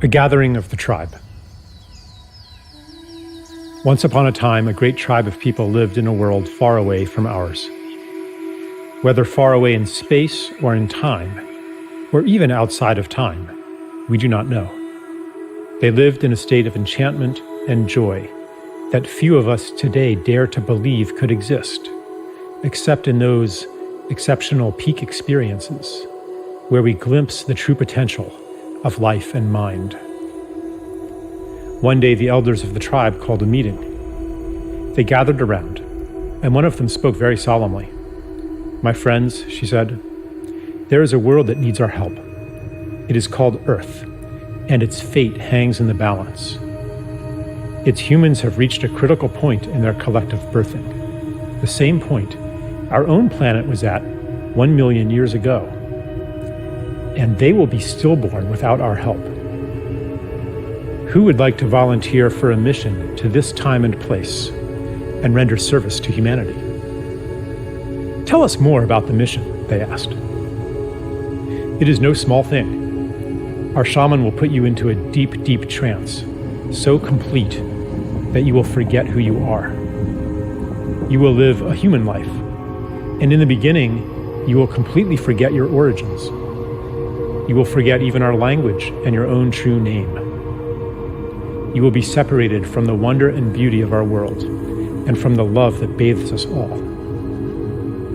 A gathering of the tribe. Once upon a time, a great tribe of people lived in a world far away from ours. Whether far away in space or in time, or even outside of time, we do not know. They lived in a state of enchantment and joy that few of us today dare to believe could exist, except in those exceptional peak experiences where we glimpse the true potential of life and mind. One day, the elders of the tribe called a meeting. They gathered around, and one of them spoke very solemnly. "My friends," she said, "there is a world that needs our help. It is called Earth, and its fate hangs in the balance. Its humans have reached a critical point in their collective birthing, the same point our own planet was at 1 million years ago. And they will be stillborn without our help. Who would like to volunteer for a mission to this time and place and render service to humanity?" "Tell us more about the mission," they asked. "It is no small thing. Our shaman will put you into a deep, deep trance, so complete that you will forget who you are. You will live a human life, and in the beginning, you will completely forget your origins. You will forget even our language and your own true name. You will be separated from the wonder and beauty of our world and from the love that bathes us all.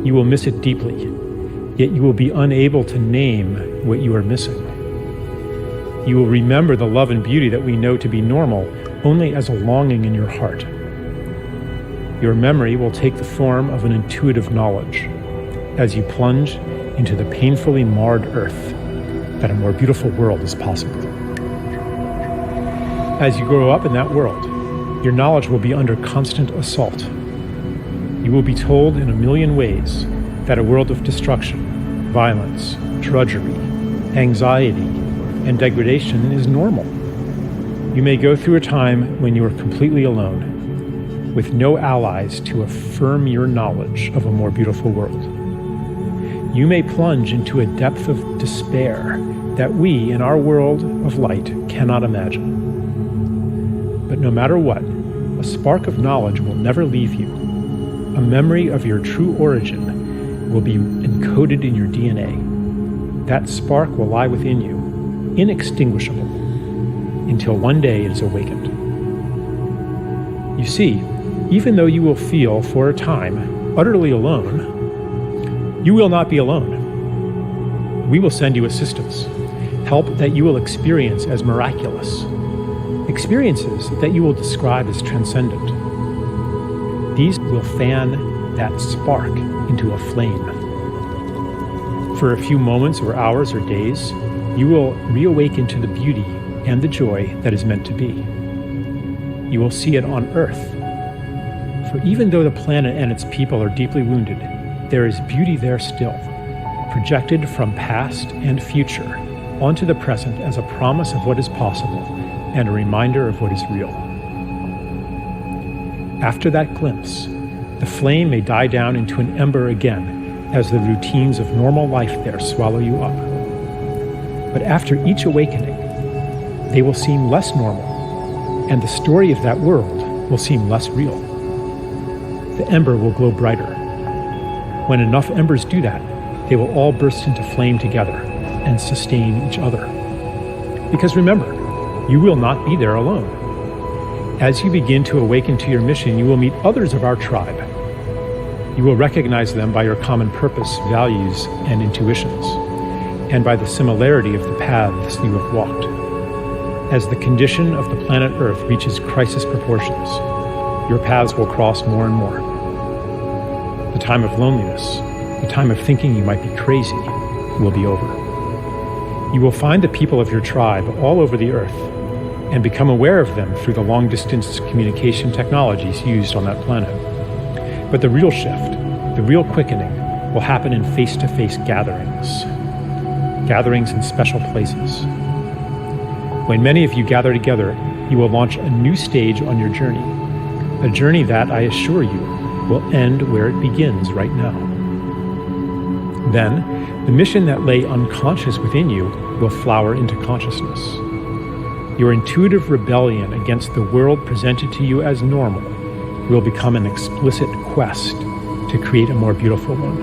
You will miss it deeply, yet you will be unable to name what you are missing. You will remember the love and beauty that we know to be normal only as a longing in your heart. Your memory will take the form of an intuitive knowledge as you plunge into the painfully marred earth that a more beautiful world is possible. As you grow up in that world, your knowledge will be under constant assault. You will be told in a million ways that a world of destruction, violence, drudgery, anxiety, and degradation is normal. You may go through a time when you are completely alone, with no allies to affirm your knowledge of a more beautiful world. You may plunge into a depth of despair that we, in our world of light, cannot imagine. But no matter what, a spark of knowledge will never leave you. A memory of your true origin will be encoded in your DNA. That spark will lie within you, inextinguishable, until one day it is awakened. You see, even though you will feel, for a time, utterly alone, you will not be alone. We will send you assistance, help that you will experience as miraculous, experiences that you will describe as transcendent. These will fan that spark into a flame. For a few moments or hours or days, you will reawaken to the beauty and the joy that is meant to be. You will see it on Earth. For even though the planet and its people are deeply wounded, there is beauty there still, projected from past and future onto the present as a promise of what is possible and a reminder of what is real. After that glimpse, the flame may die down into an ember again as the routines of normal life there swallow you up. But after each awakening, they will seem less normal, and the story of that world will seem less real. The ember will glow brighter. When enough embers do that, they will all burst into flame together and sustain each other. Because remember, you will not be there alone. As you begin to awaken to your mission, you will meet others of our tribe. You will recognize them by your common purpose, values, and intuitions, and by the similarity of the paths you have walked. As the condition of the planet Earth reaches crisis proportions, your paths will cross more and more. The time of loneliness, the time of thinking you might be crazy, will be over. You will find the people of your tribe all over the Earth and become aware of them through the long-distance communication technologies used on that planet. But the real shift, the real quickening, will happen in face-to-face gatherings in special places. When many of you gather together, you will launch a new stage on your journey, a journey that, I assure you, will end where it begins right now. Then, the mission that lay unconscious within you will flower into consciousness. Your intuitive rebellion against the world presented to you as normal will become an explicit quest to create a more beautiful one.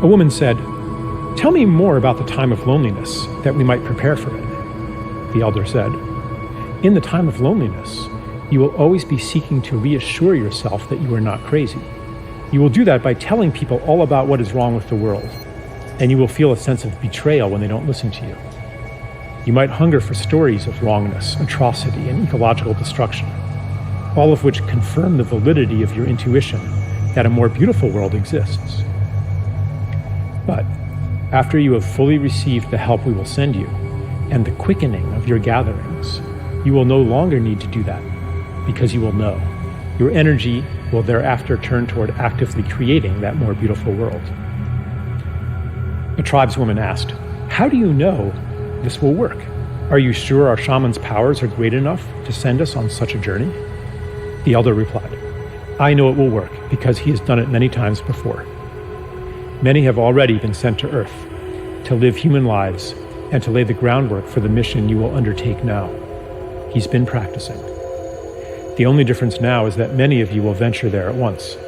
A woman said, "Tell me more about the time of loneliness, that we might prepare for it." The elder said, "In the time of loneliness, you will always be seeking to reassure yourself that you are not crazy. You will do that by telling people all about what is wrong with the world, and you will feel a sense of betrayal when they don't listen to you. You might hunger for stories of wrongness, atrocity, and ecological destruction, all of which confirm the validity of your intuition that a more beautiful world exists. But after you have fully received the help we will send you, and the quickening of your gatherings, you will no longer need to do that, because you will know. Your energy will thereafter turn toward actively creating that more beautiful world." A tribeswoman asked, "How do you know this will work? Are you sure our shaman's powers are great enough to send us on such a journey?" The elder replied, "I know it will work because he has done it many times before. Many have already been sent to Earth to live human lives and to lay the groundwork for the mission you will undertake now. He's been practicing. The only difference now is that many of you will venture there at once.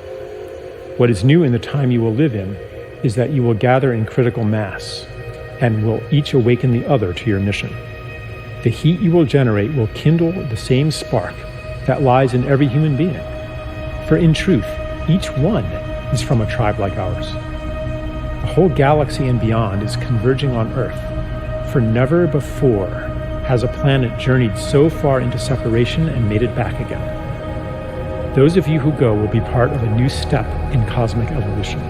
What is new in the time you will live in is that you will gather in critical mass and will each awaken the other to your mission. The heat you will generate will kindle the same spark that lies in every human being. For in truth, each one is from a tribe like ours. The whole galaxy and beyond is converging on Earth, for never before has a planet journeyed so far into separation and made it back again. Those of you who go will be part of a new step in cosmic evolution."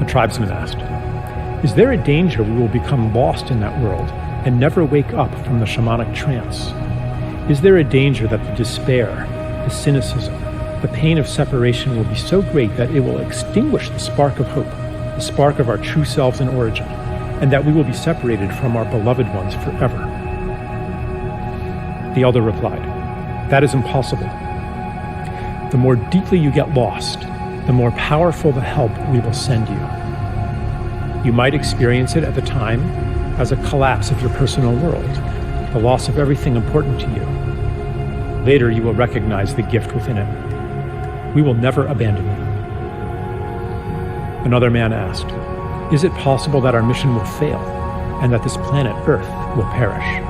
A tribesman asked, "Is there a danger we will become lost in that world and never wake up from the shamanic trance? Is there a danger that the despair, the cynicism, the pain of separation will be so great that it will extinguish the spark of hope, the spark of our true selves in origin, and that we will be separated from our beloved ones forever?" The elder replied, "That is impossible. The more deeply you get lost, the more powerful the help we will send you. You might experience it at the time as a collapse of your personal world, the loss of everything important to you. Later, you will recognize the gift within it. We will never abandon you." Another man asked, "Is it possible that our mission will fail and that this planet Earth will perish?"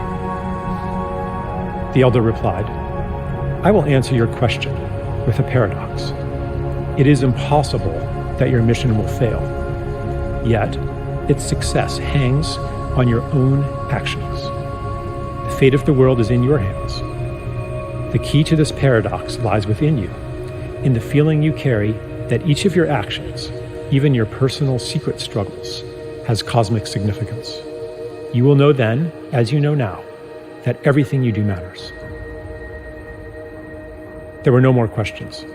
The elder replied, "I will answer your question with a paradox. It is impossible that your mission will fail, yet its success hangs on your own actions. The fate of the world is in your hands. The key to this paradox lies within you, in the feeling you carry that each of your actions, even your personal secret struggles, has cosmic significance. You will know then, as you know now, that everything you do matters." There were no more questions.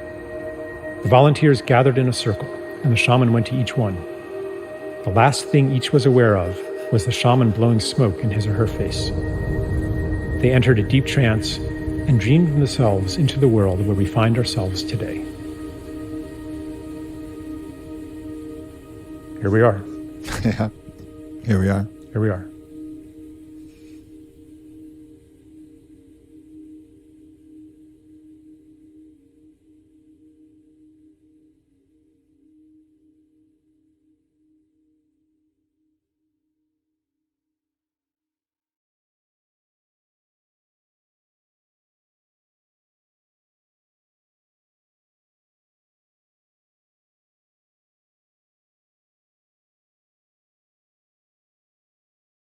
The volunteers gathered in a circle, and the shaman went to each one. The last thing each was aware of was the shaman blowing smoke in his or her face. They entered a deep trance and dreamed themselves into the world where we find ourselves today. Here we are. Yeah, here we are. Here we are.